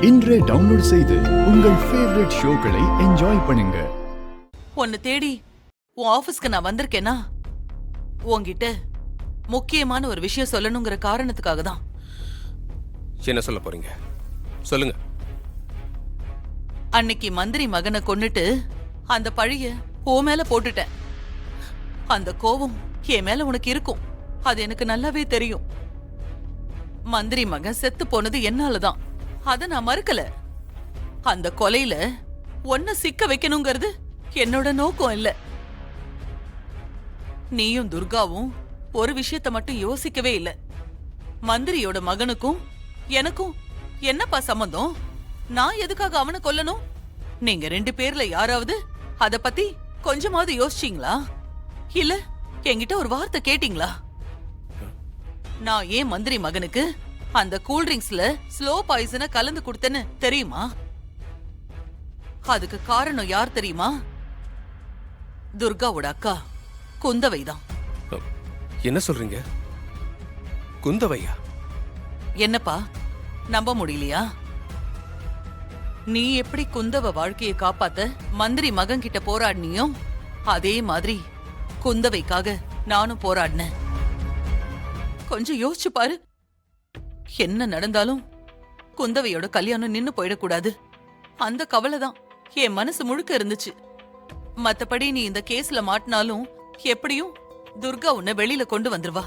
இன்றே டவுன்லோட் செய்து உங்கள் ஃபேவரட் ஷோக்களை என்ஜாய் பண்ணுங்க. உன்னை தேடி உன் ஆபீஸ்க்கு நான் வந்திருக்கேனா உன்கிட்ட முக்கியமான ஒரு விஷயம் சொல்லணுங்கிற காரணத்துக்காக தான். என்ன சொல்ல போறீங்க? சொல்லுங்க. அன்னைக்கு மந்திரி மகனை கொன்னுட்டு அந்த பழிய ஓ மேல போட்டுட்டேன். அந்த கோவம் என் மேல உனக்கு இருக்கும், அது எனக்கு நல்லாவே தெரியும். மந்திரி மகன் செத்து போனது என்னாலதான், அத நான் மறுக்கல. அந்த கொலையில ஒன்ன சிக்க வைக்கணுங்கிறது என்னோட நோக்கம் இல்ல. நீயும் துர்காவும் ஒரு விஷயத்த மட்டும் யோசிக்கவே இல்ல. மந்திரியோட மகனுக்கும் எனக்கும் என்னப்பா சம்பந்தம்? நான் எதுக்காக அவனை கொல்லணும்? நீங்க 2 பேர்ல யாராவது அத பத்தி கொஞ்சமாவது யோசிச்சீங்களா? இல்ல என்கிட்ட ஒரு வார்த்தை கேட்டீங்களா? நான் ஏன் மந்திரி மகனுக்கு அந்த கூல்ட்ரிங்க்ஸ்ல ஸ்லோ பாய்சனை கலந்து கொடுத்தேன்னு தெரியுமா? அதுக்கு காரணம் யார் தெரியுமா? துர்காவோட அக்கா குந்தவைதான். என்ன சொல்றீங்க? குந்தவையா? என்னப்பா நம்ப முடியலையா? நீ எப்படி குந்தவ வாழ்க்கையை காப்பாத்த மந்திரி மகன் கிட்ட போராடினியோ அதே மாதிரி குந்தவைக்காக நானும் போராடினேன். கொஞ்சம் யோசிச்சு பாரு. என்ன நடந்தாலும் குந்தவையோட கல்யாணம் நின்னு போயிடக்கூடாது, அந்த கவலைதான் என் மனசு முழுக்க இருந்துச்சு. மத்தபடி நீ இந்த கேஸ்ல மாட்டினாலும் எப்படியும் துர்கா உன்னை வெளியில கொண்டு வந்துருவா,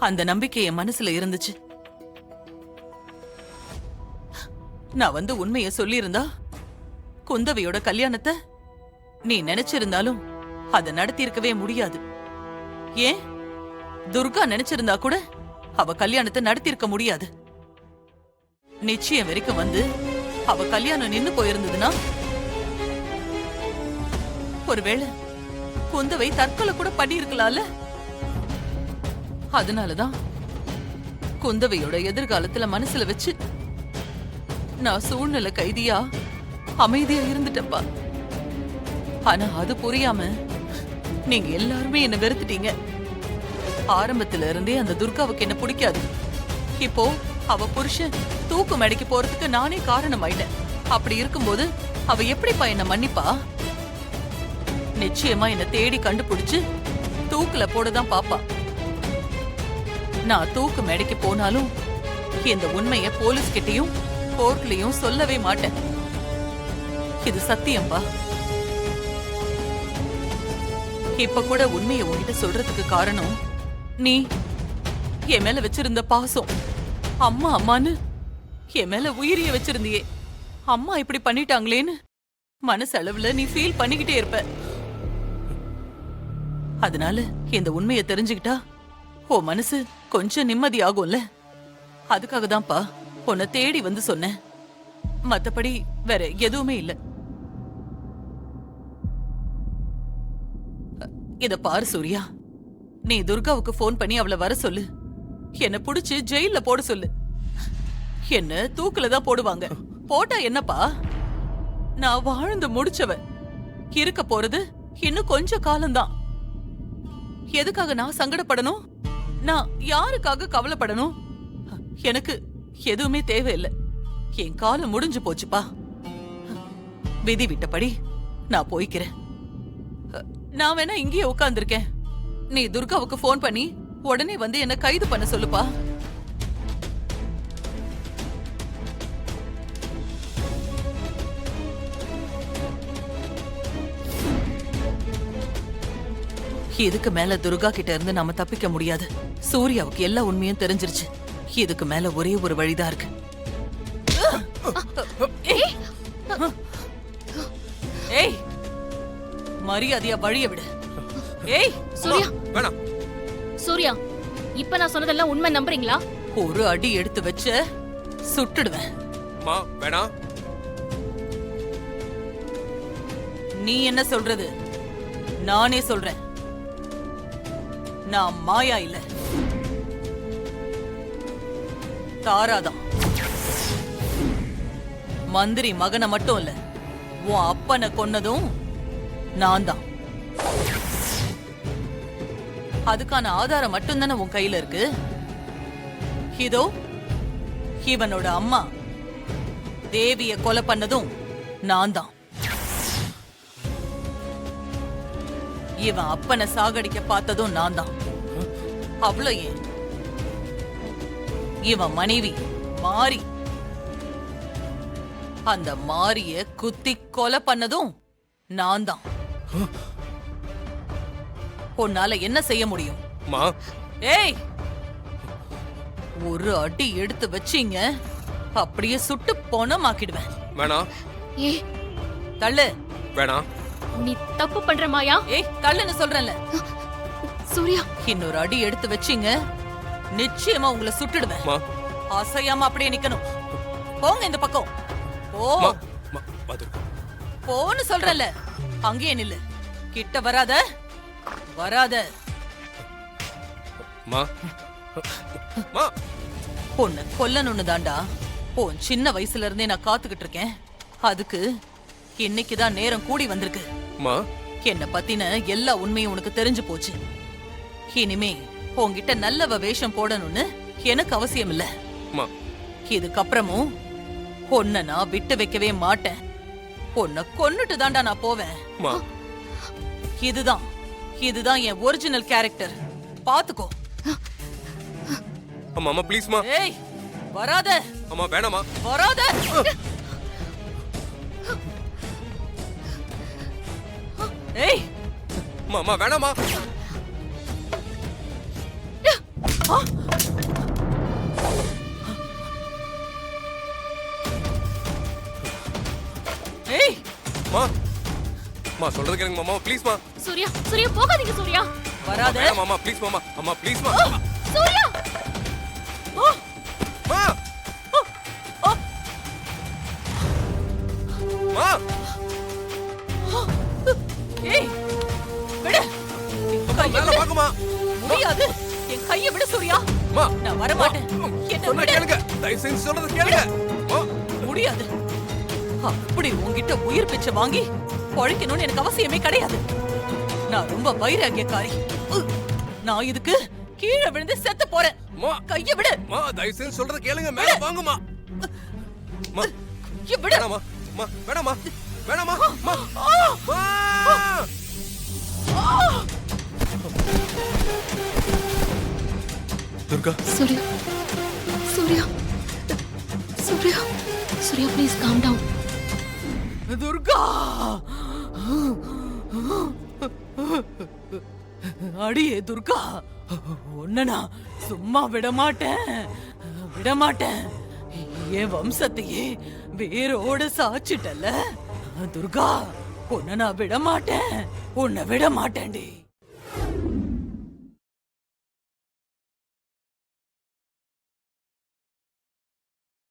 அந்த நம்பிக்கை என் மனசுல இருந்துச்சு. நான் வந்து உண்மைய சொல்லியிருந்தா குந்தவையோட கல்யாணத்தை நீ நினைச்சிருந்தாலும் அத நடத்தியிருக்கவே முடியாது. ஏன் துர்கா நினைச்சிருந்தா கூட அவ கல்யாணத்தை நடத்தியிருக்க முடியாது. நிச்சயம் வரைக்கும் வந்து அவ கல்யாணம் நின்னு போயிருந்ததுன்னா ஒருவேளை குந்தவை தற்கொலை கூட பண்ணியிருக்கலாம்ல. அதனாலதான் குந்தவையோட எதிர்காலத்துல மனசுல வச்சு நான் சூழ்நிலை கைதியா அமைதியா இருந்துட்டப்பா. ஆனா அது புரியாம நீங்க எல்லாருமே என்ன வெறுத்துட்டீங்க. ஆரம்பத்துல இருந்தே அந்த துர்காவுக்கு என்ன பிடிக்காது. இப்போ அவ புருஷன் தூக்கு மேடைக்கு போறதுக்கு நானே காரணம் ஆயிட்டேன். அப்படி இருக்கும்போது அவ எப்படிப்பா என்ன மன்னிப்பா? நிச்சயமா என்ன தேடி கண்டுபிடிச்சு தூக்குல போடதான் பாப்பா. நான் தூக்கு மேடைக்கு போனாலும் இந்த உண்மைய போலீஸ் கிட்டையும் கோர்ட்லயும் சொல்லவே மாட்டேன். இது சத்தியம்பா. இப்ப கூட உண்மையை உன்கிட்ட சொல்றதுக்கு காரணம் நீ என் மேல வச்சிருந்த பாசம். அம்மா அம்மான்னு என் மேல உயிரிய வச்சிருந்தியே, அம்மா இப்படி பண்ணிட்டாங்களேன்னு மனசளவுல நீ ஃபீல் பண்ணிக்கிட்டே இருப்ப. அதனால இந்த உண்மையை தெரிஞ்சுக்கிட்டா உன் மனசு கொஞ்சம் நிம்மதி ஆகும்ல. அதுக்காக தான்ப்பா உன்னை தேடி வந்து சொன்னேன், மத்தபடி வேற எதுவுமே இல்ல. இத பாரு சூர்யா, நீ துர்காவுக்கு போன் பண்ணி அவளை வர சொல்லு. என்ன புடிச்சு ஜெயில போட சொல்லு. என்ன தூக்குல தான் போடுவாங்க, போட்டா என்னப்பா? நான் வாழ்ந்து முடிச்சவ, இருக்க போறது இன்னும் கொஞ்ச காலம்தான். எதுக்காக நான் சங்கடப்படணும்? நான் யாருக்காக கவலைப்படணும்? எனக்கு எதுவுமே தேவையில்லை. என் காலம் முடிஞ்சு போச்சுப்பா. விதி விட்டபடி நான் போய்க்கிறேன். நான் வேணா இங்கேயே உட்கார்ந்திருக்கேன். நீ துர்காவுக்கு போன் பண்ணி உடனே வந்து என்ன கைது பண்ண சொல்லுப்பா. இதுக்கு மேல துர்கா கிட்ட இருந்து நாம தப்பிக்க முடியாது. சூர்யாவுக்கு எல்லா உண்மையும் தெரிஞ்சிருச்சு. இதுக்கு மேல ஒரே ஒரு வழிதான் இருக்கு. ஏய், மரியாதையா வழிய விடு. ஏய் சூர்யா, வேணாம். சூர்யா, இப்ப நான் சொன்னதெல்லாம் உண்மை நம்புறீங்களா? ஒரு அடி எடுத்து வச்ச சுட்டுடுவேன். அம்மா வேணாம். நீ என்ன சொல்றது? நானே சொல்றேன். நான் மாயா இல்ல, தாராதான். மந்திரி மகனை மட்டும் இல்ல, உன் அப்பனை கொன்னதும் நான் தான். அதுக்கான ஆதாரம் மட்டும்தானே உன் கையில இருக்கு. இதோ இவனோட அம்மா தேவிய கொலை பண்ணதும் நான் தான். இவன் அப்பனை சாகடிக்க பார்த்ததும் நான் தான். அவ்வளோ ஏன், இவன் மனைவி மாரி, அந்த மாரிய குத்தி கொலை பண்ணதும் நான் தான். உன்னால என்ன செய்ய முடியும்? மா ஏய், ஒரு அடி எடுத்து வச்சீங்க அப்படியே சுட்டு பொணமாக்கிடுவேன். வேணாம். ஏ தள்ளு. வேணாம். நீ தப்பு பண்ற மாயா. ஏய், தள்ளுன்னு சொல்றேன்ல. சூர்யா, இன்னொரு அடி எடுத்து வச்சீங்க நிச்சயமா உங்களை சுட்டுடுவேன். மா அசையாம அப்படியே நிக்கணும். போங்க இந்த பக்கம். போ மா மா வா துர்கா. போன்னு சொல்றேன்ல, அங்கேயே நில்லு. கிட்ட வராத வராத. மா மா பொண்ணு கொல்லணும்னு தாண்டா உன் சின்ன வயசுல இருந்தே நான் காத்துக்கிட்டு இருக்கேன். அதுக்கு இன்னைக்குதான் நேரம் கூடி வந்திருக்கு. மா என்ன பத்தின எல்லா உண்மையும் உனக்கு தெரிஞ்சு போச்சு. இனிமே உன்கிட்ட நல்லவ வேஷம் போடணும்னு எனக்கு அவசியம் இல்ல. மா இதுக்கப்புறமும் உன்னை நான் விட்டு வைக்கவே மாட்டேன். உன்னை கொன்னுட்டு தாண்டா நான் போவேன். மா இதுதான் இதுதான் என் ஒரிஜினல் கேரக்டர். பாத்துக்கோ. அம்மா அம்மா ப்ளீஸ் மா. ஏய், வராத அம்மா வேணாமா. வராத. ஏய், அம்மா அம்மா வேணாமா. ஏய், மா மா சொல்றது கேளுங்க மாமா ப்ளீஸ் மா. சூர்யா, சூர்யா போகாதீங்க சூர்யா. வராத. வேணாம் மாமா ப்ளீஸ் மாமா. அம்மா ப்ளீஸ் மா. சூர்யா, மா மா ஏய், விடு. கையை மேல விடு. பாக்குமா. முடியாது. என் கையை விடு சூர்யா. மா நான் வர மாட்டேன். என்ன சொன்னா விடு. கேளுங்க. தயவு செஞ்சு சொல்றது கேளுங்க. மா முடியாது. அப்படி உன்கிட்ட உயிர் பிச்சை வாங்கி பழைக்கணும்னு எனக்கு அவசியமே கிடையாது. நான் ரொம்ப வைராகியக்காரி. நான் இதுக்கு கீழே விழுந்து செத்து போறேன். மா கையை விடு. மா தயவு செஞ்சு சொல்றது கேளுங்க. மேல வாங்குமா. மா கையை விடு. வேணாமா. மா வேணாமா. வேணாமா. மா மா Durga. Surya, Surya, Surya, Surya please calm down. Durga, அடியே துர்கா, உன்னை நான் சும்மா விட மாட்டேன். விட மாட்டேன். என் வம்சத்தையே வேரோட சாச்சிட்டல துர்கா. உன்னை நான் விட மாட்டேன். உன்னை விட மாட்டேன்டி.